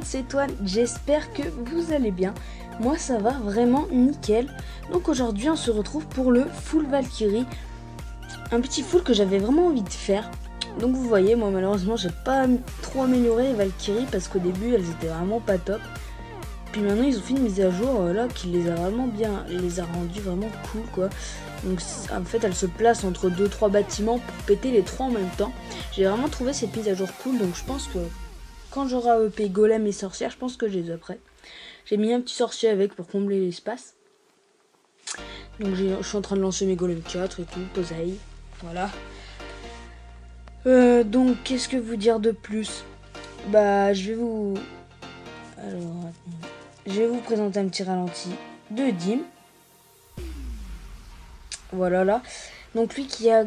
c'est Toine, j'espère que vous allez bien. Moi ça va vraiment nickel. Donc aujourd'hui on se retrouve pour le full Valkyrie. Un petit full que j'avais vraiment envie de faire. Donc vous voyez, moi malheureusement j'ai pas trop amélioré les Valkyries parce qu'au début elles étaient vraiment pas top. Puis maintenant ils ont fait une mise à jour là qui les a vraiment bien, les a rendues vraiment cool quoi. Donc en fait elle se place entre 2-3 bâtiments pour péter les 3 en même temps. J'ai vraiment trouvé cette mise à jour cool, donc je pense que quand j'aurai EP golem et sorcière, je pense que je les ai prêts. J'ai mis un petit sorcier avec pour combler l'espace. Donc je suis en train de lancer mes golems 4 et tout, poseille. Voilà. Donc qu'est-ce que vous dire de plus? Bah je vais vous... Alors, je vais vous présenter un petit ralenti de Dim. Voilà là. Donc lui qui a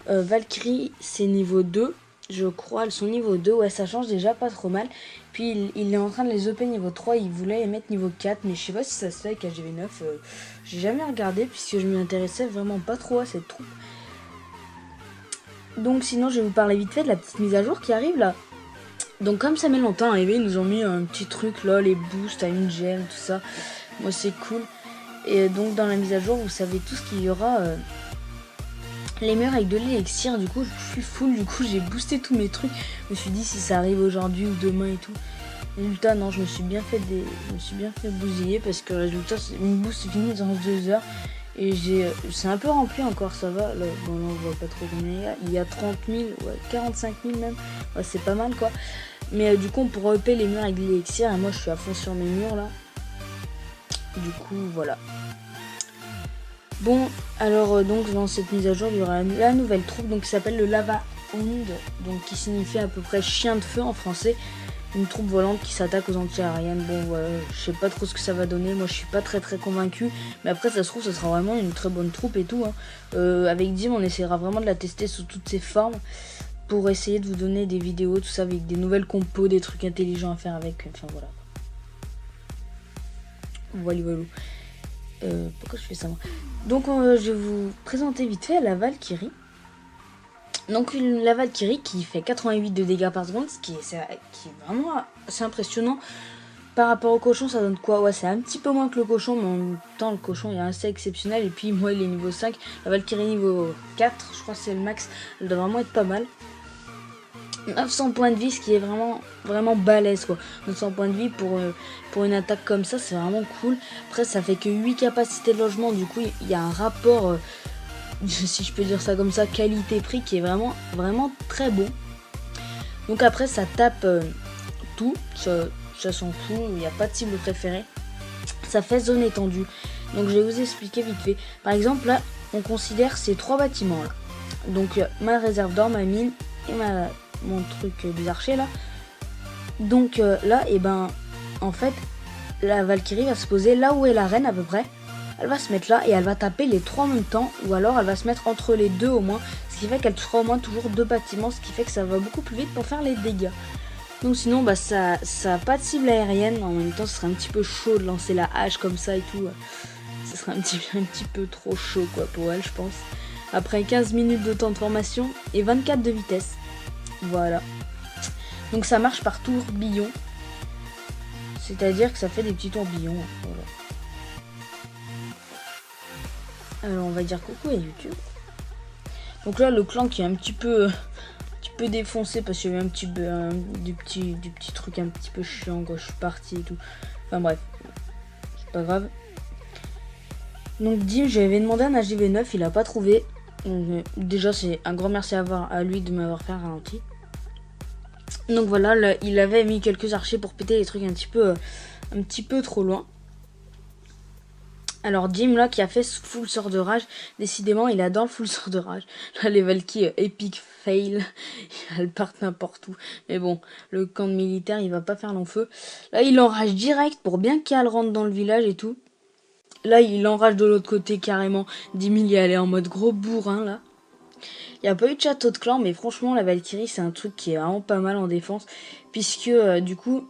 Valkyrie, c'est niveau 2. Je crois, elles sont niveau 2. Ouais, ça change déjà pas trop mal. Puis il est en train de les EP niveau 3. Il voulait les mettre niveau 4. Mais je sais pas si ça se fait avec HGV9. J'ai jamais regardé puisque je m'y intéressais vraiment pas trop à cette troupe. Donc sinon, je vais vous parler vite fait de la petite mise à jour qui arrive là. Donc comme ça met longtemps à arriver, ils nous ont mis un petit truc là, les boosts à une gemme, tout ça. Moi c'est cool. Et donc dans la mise à jour, vous savez tout ce qu'il y aura. Les murs avec de l'élixir, du coup je suis full, du coup j'ai boosté tous mes trucs. Je me suis dit si ça arrive aujourd'hui ou demain et tout. Résultat non, je me suis bien fait bousiller parce que le résultat c'est une boost finie dans 2 heures. Et c'est un peu rempli encore, ça va. Là, bon, là, on voit pas trop combien il y a 30 000, ouais, 45 000 même. Ouais, c'est pas mal quoi. Mais du coup, on pourra EP les murs avec de l'élixir. Et moi, je suis à fond sur mes murs là. Du coup, voilà. Bon, alors, donc, dans cette mise à jour, il y aura la nouvelle troupe donc, qui s'appelle le Lava Hound. Donc, qui signifie à peu près chien de feu en français. Une troupe volante qui s'attaque aux anti-aériennes. Bon voilà, je sais pas trop ce que ça va donner. Moi je suis pas très convaincu. Mais après ça se trouve ça sera vraiment une très bonne troupe et tout. Avec Dim on essaiera vraiment de la tester sous toutes ses formes. Pour essayer de vous donner des vidéos, tout ça avec des nouvelles compos, des trucs intelligents à faire avec. Enfin voilà. Voilà. Pourquoi je fais ça moi? Donc je vais vous présenter vite fait la Valkyrie. Donc la Valkyrie qui fait 88 de dégâts par seconde, ce qui est vraiment assez impressionnant. Par rapport au cochon, ça donne quoi? Ouais, c'est un petit peu moins que le cochon, mais en même temps, le cochon est assez exceptionnel. Et puis moi, il est niveau 5, la Valkyrie niveau 4, je crois que c'est le max. Elle doit vraiment être pas mal. 900 points de vie, ce qui est vraiment balèze quoi. 900 points de vie pour une attaque comme ça, c'est vraiment cool. Après, ça fait que 8 capacités de logement, du coup, il y a un rapport... si je peux dire ça comme ça, qualité-prix qui est vraiment très beau. Donc après ça tape tout, ça s'en fout, il n'y a pas de cible préférée. Ça fait zone étendue. Donc je vais vous expliquer vite fait. Par exemple là, on considère ces 3 bâtiments là. Donc ma réserve d'or, ma mine et mon truc des archers là. Donc là, et ben en fait, la Valkyrie va se poser là où est la reine à peu près. Elle va se mettre là et elle va taper les 3 en même temps, ou alors elle va se mettre entre les 2 au moins, ce qui fait qu'elle touchera au moins toujours 2 bâtiments, ce qui fait que ça va beaucoup plus vite pour faire les dégâts. Donc sinon bah ça a pas de cible aérienne, en même temps ce serait un petit peu chaud de lancer la hache comme ça et tout, ce serait un petit peu trop chaud quoi pour elle je pense. Après 15 minutes de temps de formation et 24 de vitesse, voilà. Donc ça marche par tourbillon, c'est-à-dire que ça fait des petits tourbillons, voilà. Alors on va dire coucou à YouTube. Donc là le clan qui est un petit peu défoncé parce qu'il y a eu un petit du petit truc un petit peu chiant quand je suis parti et tout. Enfin bref, c'est pas grave. Donc Dim, j'avais demandé un HGV9, il a pas trouvé. Donc, déjà c'est un grand merci à lui de m'avoir fait un ralenti. Donc voilà, là, il avait mis quelques archers pour péter les trucs un petit peu trop loin. Alors Dim là qui a fait full sort de rage, décidément il adore le full sort de rage. Là les Valky epic fail, elles partent n'importe où. Mais bon, le camp de militaire il va pas faire long feu. Là il enrage direct pour bien qu'elle rentre dans le village et tout. Là il enrage de l'autre côté carrément. Dim il est allé en mode gros bourrin là. Il n'y a pas eu de château de clan, mais franchement la Valkyrie c'est un truc qui est vraiment pas mal en défense. Puisque du coup...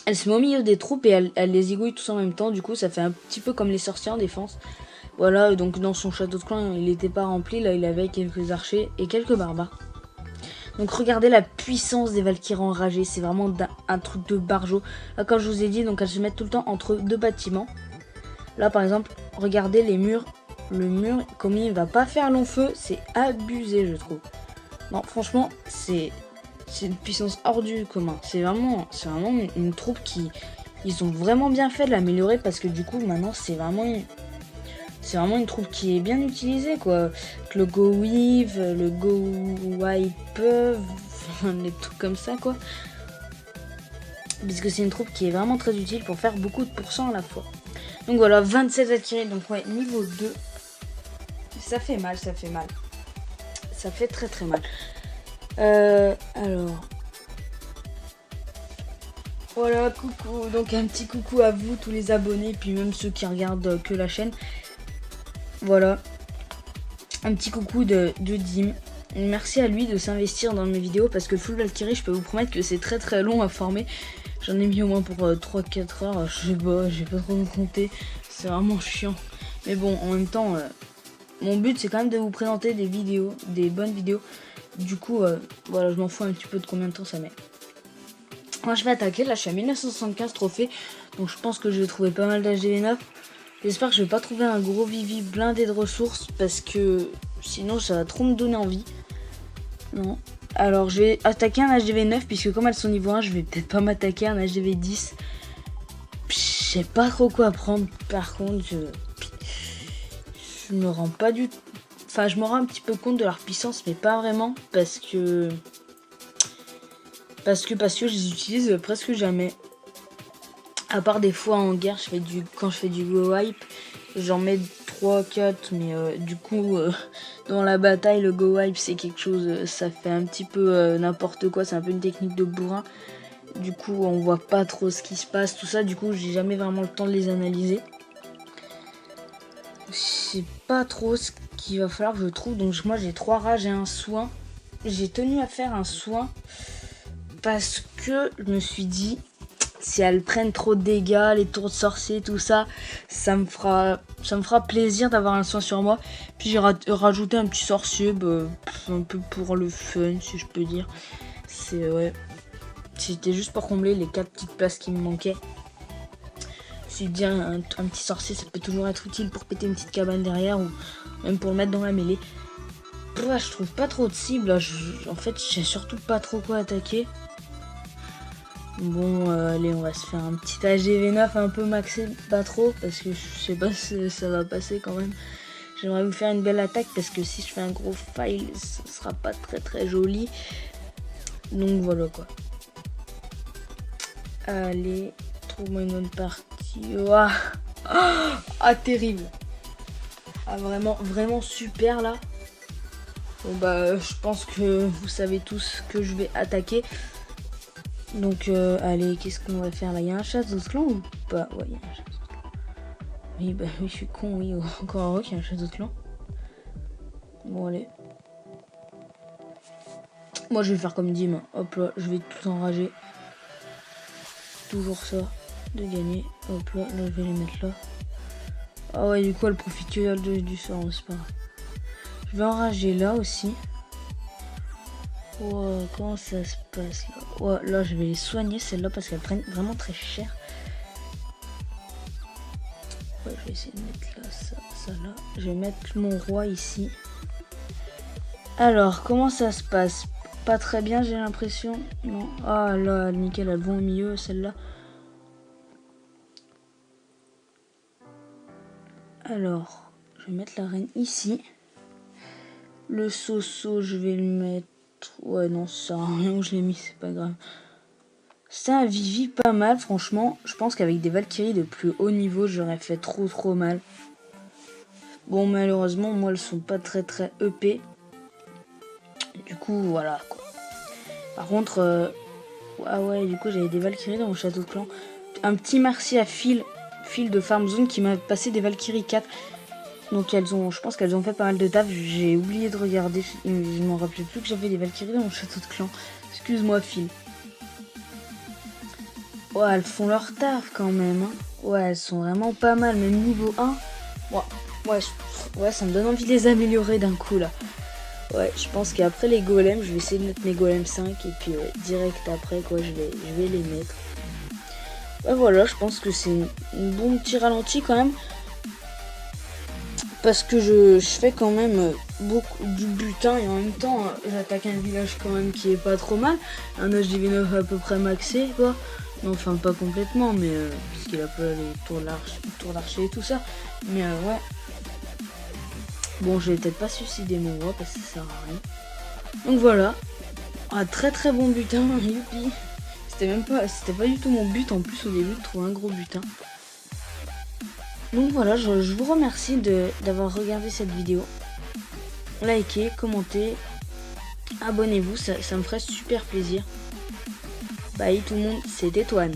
elle se met au milieu des troupes et elle les égouille tous en même temps. Du coup, ça fait un petit peu comme les sorciers en défense. Voilà, donc dans son château de clan, il n'était pas rempli. Là, il avait quelques archers et quelques barbares. Donc regardez la puissance des Valkyries enragées, c'est vraiment un truc de barjo. Là comme je vous ai dit, donc elles se mettent tout le temps entre deux bâtiments. Là par exemple, regardez les murs. Le mur, comme il va pas faire long feu, c'est abusé je trouve. Non franchement, c'est une puissance hors du commun. C'est vraiment une troupe qui... Ils ont vraiment bien fait de l'améliorer parce que du coup maintenant c'est vraiment une troupe qui est bien utilisée quoi. Le Go Weave, le Go Wipe, les trucs comme ça quoi. Parce que c'est une troupe qui est vraiment très utile pour faire beaucoup de pourcents à la fois. Donc voilà, 27 attirés, donc ouais, niveau 2. Ça fait mal, ça fait mal. Ça fait très très mal. Alors... Voilà, coucou, donc un petit coucou à vous tous les abonnés, puis même ceux qui regardent que la chaîne. Voilà, un petit coucou de Dim. Merci à lui de s'investir dans mes vidéos parce que Full Valkyrie, je peux vous promettre que c'est très très long à former. J'en ai mis au moins pour 3-4 heures, je vais pas trop me compter, c'est vraiment chiant. Mais bon, en même temps, mon but c'est quand même de vous présenter des vidéos, des bonnes vidéos. Du coup, voilà, je m'en fous un petit peu de combien de temps ça met. Moi je vais attaquer, là je suis à 1975 trophées, donc je pense que je vais trouver pas mal d'HDV9. J'espère que je vais pas trouver un gros Vivi blindé de ressources, parce que sinon ça va trop me donner envie. Non. Alors je vais attaquer un HDV9, puisque comme elles sont niveau 1, je vais peut-être pas m'attaquer à un HDV10. Je sais pas trop quoi prendre, par contre je me rends pas du tout... Enfin je me rends un petit peu compte de leur puissance, mais pas vraiment, parce que je les utilise presque jamais. À part des fois en guerre, quand je fais du Go Wipe, j'en mets 3-4, mais du coup, dans la bataille, le Go Wipe, c'est quelque chose, ça fait un petit peu n'importe quoi, c'est un peu une technique de bourrin. Du coup, on voit pas trop ce qui se passe, tout ça, du coup, j'ai jamais vraiment le temps de les analyser. Je sais pas trop ce qu'il va falloir que je trouve, donc moi j'ai 3 rages et un soin. J'ai tenu à faire un soin parce que je me suis dit, si elles prennent trop de dégâts, les tours de sorcier, tout ça, ça me fera plaisir d'avoir un soin sur moi. Puis j'ai rajouté un petit sorcier, un peu pour le fun, si je peux dire. Ouais, c'était juste pour combler les 4 petites places qui me manquaient. C'est dire un petit sorcier, ça peut toujours être utile pour péter une petite cabane derrière ou même pour le mettre dans la mêlée. Ouais, je trouve pas trop de cibles. Là. En fait, je sais surtout pas trop quoi attaquer. Bon, allez, on va se faire un petit HDV9 un peu maxé, pas trop, parce que je sais pas si ça va passer quand même. J'aimerais vous faire une belle attaque, parce que si je fais un gros fail, ce sera pas très très joli. Donc voilà quoi. Allez, trouve-moi une bonne partie. Ouah. Ah, terrible. Ah, vraiment, vraiment super là. Bon bah, je pense que vous savez tous que je vais attaquer. Donc allez, qu'est-ce qu'on va faire là? Il y a un chasse de clan ou pas? Ouais, il y a un chasse de clan. Oui, bah oui, je suis con, oui, encore heureux qu'il y a un chasse de clan. Bon, allez. Moi, je vais faire comme Dim. Hop là, je vais tout enrager. Toujours ça, de gagner. Hop là, là, je vais les mettre là. Ah ouais, du coup, elle profite du sort, c'est pas grave. Je vais enrager là aussi. Wow, comment ça se passe là? Ouais, là je vais les soigner celles-là parce qu'elles prennent vraiment très cher. Ouais, je vais essayer de mettre là, ça là. Je vais mettre mon roi ici. Alors, comment ça se passe? Pas très bien, j'ai l'impression. Non. Ah là, nickel, elles vont au milieu, celle-là. Alors, je vais mettre la reine ici. Le Soso, je vais le mettre... Ouais, non, ça sert à rien où je l'ai mis, c'est pas grave. C'est un Vivi pas mal, franchement. Je pense qu'avec des Valkyries de plus haut niveau, j'aurais fait trop mal. Bon, malheureusement, moi, elles sont pas très EP. Du coup, voilà, quoi. Par contre, ah ouais, du coup, j'avais des Valkyries dans mon château de clan. Un petit merci à Phil de Farm Zone qui m'a passé des Valkyries 4. Donc je pense qu'elles ont fait pas mal de taf. J'ai oublié de regarder. Je ne m'en rappelais plus que j'avais des Valkyries dans mon château de clan. Excuse-moi, Phil. Ouais, elles font leur taf quand même. Hein. Ouais, elles sont vraiment pas mal. Même niveau 1. Ouais, ça me donne envie de les améliorer d'un coup là. Ouais, je pense qu'après les golems, je vais essayer de mettre mes golems 5 et puis ouais, direct après quoi, je vais les mettre. Ouais, voilà, je pense que c'est une bon petit ralenti quand même. Parce que je fais quand même beaucoup du butin et en même temps j'attaque un village quand même qui est pas trop mal. Un HDV9 à peu près maxé quoi. Non, enfin pas complètement mais puisqu'il a pas les tours d'archer et tout ça. Mais ouais. Bon, je vais peut-être pas suicider mon roi parce que ça sert à rien. Donc voilà. Ah, très très bon butin, youpi. C'était pas du tout mon but en plus au début de trouver un gros butin. Donc voilà, je vous remercie d'avoir regardé cette vidéo. Likez, commentez, abonnez-vous, ça me ferait super plaisir. Bye tout le monde, c'était Toine.